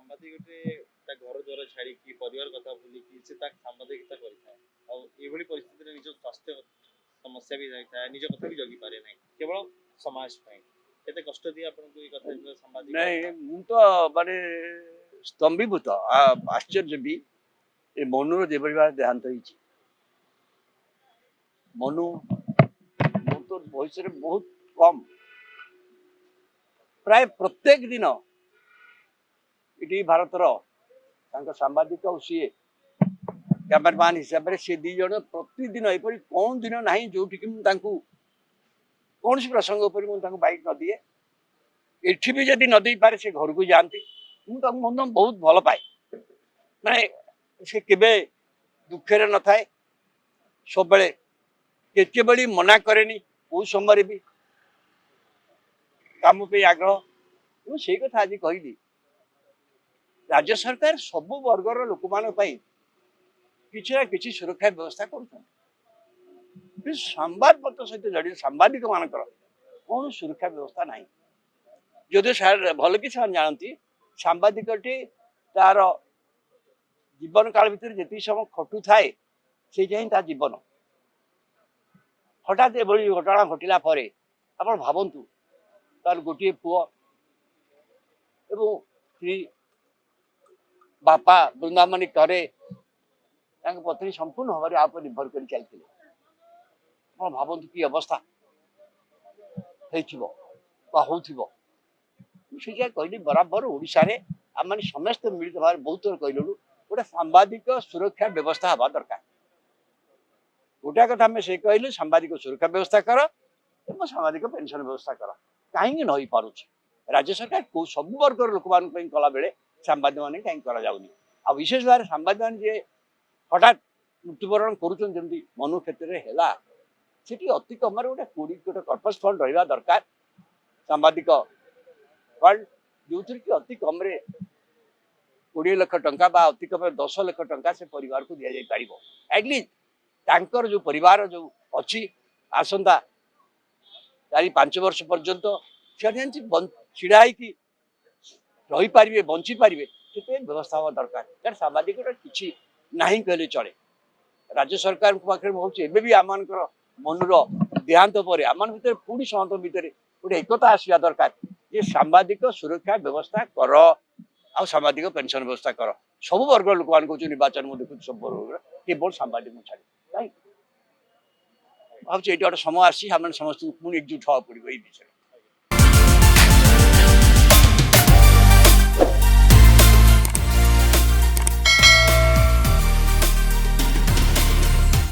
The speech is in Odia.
ସାମ୍ବାଦିକଟେ ତା ଘର ଦ୍ୱାର ଛାଡିକି ପରିବାର କଥା ଭୁଲିକି ସେ ତା ସାମ୍ବାଦିକତା କରିଥାଏ ଆଉ ଏଭଳି ପରିସ୍ଥିତିରେ ନିଜ ସ୍ୱାସ୍ଥ୍ୟ ସମସ୍ୟା ବି ରହିଥାଏ ନିଜ କଥା ବି ଜଗି ପାରେ ନାହିଁ କେବଳ ସମାଜ ପାଇଁ କେତେ କଷ୍ଟ ଦିଏ ଆପଣଙ୍କୁ ଏଇ କଥା ଯେତେବେଳେ ସାମ୍ବାଦିକ ନାଇଁ ମୁଁ ତ ମାନେ ସ୍ତମ୍ଭୀଭୂତ ଆଶ୍ଚର୍ଯ୍ୟ ବି ଏ ମନୁର ଯେଭଳି ଭାବେ ଦେହାନ୍ତ ହେଇଛି। ମନୁ ମୁଁ ତ ବୟସରେ ବହୁତ କମ୍ ପ୍ରାୟ ପ୍ରତ୍ୟେକ ଦିନ ଏଠି ଭାରତର ତାଙ୍କ ସାମ୍ବାଦିକ ଆଉ ସିଏ କ୍ୟାମେରାମ୍ୟାନ ହିସାବରେ ସେ ଦି ଜଣ ପ୍ରତିଦିନ ଏପରି କୌଣ ଦିନ ନାହିଁ ଯୋଉଠିକି ମୁଁ ତାଙ୍କୁ କୌଣସି ପ୍ରସଙ୍ଗ ଉପରେ ମୁଁ ତାଙ୍କୁ ବାଇକ୍ ନ ଦିଏ। ଏଠି ବି ଯଦି ନ ଦେଇପାରେ ସେ ଘରକୁ ଯାଆନ୍ତି। ମୁଁ ତାଙ୍କୁ ମଧ୍ୟ ବହୁତ ଭଲ ପାଏ। ମାନେ ସେ କେବେ ଦୁଃଖରେ ନଥାଏ ସବୁବେଳେ କେତେବେଳେ ମନା କରେନି କୋଉ ସମୟରେ ବି କାମ ପାଇଁ ଆଗ୍ରହ। ମୁଁ ସେଇ କଥା ଆଜି କହିଲି ରାଜ୍ୟ ସରକାର ସବୁ ବର୍ଗର ଲୋକମାନଙ୍କ ପାଇଁ କିଛି ନା କିଛି ସୁରକ୍ଷା ବ୍ୟବସ୍ଥା କରୁଛନ୍ତି। ସମ୍ବାଦପତ୍ର ସହିତ ଜଡ଼ିତ ସାମ୍ବାଦିକ ମାନଙ୍କର କୌଣସି ସୁରକ୍ଷା ବ୍ୟବସ୍ଥା ନାହିଁ। ଯଦିଓ ସାର୍ ଭଲ କି ସେମାନେ ଜାଣନ୍ତି ସାମ୍ବାଦିକଟି ତାର ଜୀବନ କାଳ ଭିତରେ ଯେତିକି ସମୟ ଖଟୁଥାଏ ସେଇଟା ହିଁ ତା ଜୀବନ। ହଠାତ୍ ଏଭଳି ଘଟଣା ଘଟିଲା ପରେ ଆପଣ ଭାବନ୍ତୁ ତାର ଗୋଟିଏ ପୁଅ ଏବଂ ସ୍ତ୍ରୀ ବାପା ବୃନ୍ଦାବନୀ କରେ ତାଙ୍କ ପତ୍ନୀ ସମ୍ପୂର୍ଣ୍ଣ ଭାବରେ ଆ ଉପରେ ନିର୍ଭର କରି ଚାଲିଥିଲେ। ଆପଣ ଭାବନ୍ତୁ କି ଅବସ୍ଥା ହେଇଥିବ ବା ହଉଥିବ। ସେଇଟା କହିଲି ବରାବର ଓଡ଼ିଶାରେ ଆମେ ସମସ୍ତେ ମିଳିତ ଭାବରେ ବହୁତ ଥର କହିଲୁ ଗୋଟେ ସାମ୍ବାଦିକ ସୁରକ୍ଷା ବ୍ୟବସ୍ଥା ହେବା ଦରକାର। ଗୋଟା କଥା ଆମେ ସେ କହିଲୁ ସାମ୍ବାଦିକ ସୁରକ୍ଷା ବ୍ୟବସ୍ଥା କର ଏବଂ ସାମ୍ବାଦିକ ପେନସନ ବ୍ୟବସ୍ଥା କର। କାହିଁକି ନ ହେଇପାରୁଛି ରାଜ୍ୟ ସରକାର କୋଉ ସବୁ ବର୍ଗର ଲୋକମାନଙ୍କ ପାଇଁ କଲା ବେଳେ ସାମ୍ବାଦିକ ମାନେ କାହିଁକି କରାଯାଉନି। ଆଉ ବିଶେଷ ଭାବରେ ସାମ୍ବାଦିକ ମାନେ ଯିଏ ହଠାତ୍ ମୃତ୍ୟୁବରଣ କରୁଛନ୍ତି ଯେମିତି ମନୁ କ୍ଷେତ୍ରରେ ହେଲା ସେଠି ଅତି କମରେ ଗୋଟେ କର୍ପସ ଫଣ୍ଡ ରହିବା ଦରକାର ସାମ୍ବାଦିକ ଫଣ୍ଡ ଯୋଉଥିରେ କି ଅତି କମରେ 20 ଲକ୍ଷ ଟଙ୍କା ବା ଅତି କମରେ 10 ଲକ୍ଷ ଟଙ୍କା ସେ ପରିବାରକୁ ଦିଆଯାଇ ପାରିବ। ଆଟଲିଷ୍ଟ ତାଙ୍କର ଯୋଉ ପରିବାର ଯୋଉ ଅଛି ଆସନ୍ତା 4-5 ବର୍ଷ ପର୍ଯ୍ୟନ୍ତ ଯେମିତି ଛିଡା ହେଇକି ରହିପାରିବେ ବଞ୍ଚି ପାରିବେ ସେଥିପାଇଁ ବ୍ୟବସ୍ଥା ହେବା ଦରକାର। କାରଣ ସାମ୍ବାଦିକଟା କିଛି ନାହିଁ କହିଲେ ଚଳେ। ରାଜ୍ୟ ସରକାରଙ୍କ ପାଖରେ ମୁଁ ଭାବୁଛି ଏବେ ବି ଆମମାନଙ୍କର ମନୁର ଦେହାନ୍ତ ପରେ ଆମମାନଙ୍କ ଭିତରେ ପୁଣି ସମସ୍ତଙ୍କ ଭିତରେ ଗୋଟେ ଏକତା ଆସିବା ଦରକାର ଯେ ସାମ୍ବାଦିକ ସୁରକ୍ଷା ବ୍ୟବସ୍ଥା କର ଆଉ ସାମ୍ବାଦିକ ପେନସନ ବ୍ୟବସ୍ଥା କର। ସବୁ ବର୍ଗର ଲୋକମାନଙ୍କୁ କହୁଛୁ ନିର୍ବାଚନ ମୁଁ ଦେଖୁଛି ସବୁ ବର୍ଗର କେବଳ ସାମ୍ବାଦିକ ଛାଡ଼ି କାହିଁକି ଭାବୁଛି ଏଇଟା ଗୋଟେ ସମୟ ଆସିଛି ଆମେ ସମସ୍ତଙ୍କୁ ପୁଣି ଏକଜୁଟ ହବାକୁ ପଡିବ ଏଇ ବିଷୟରେ।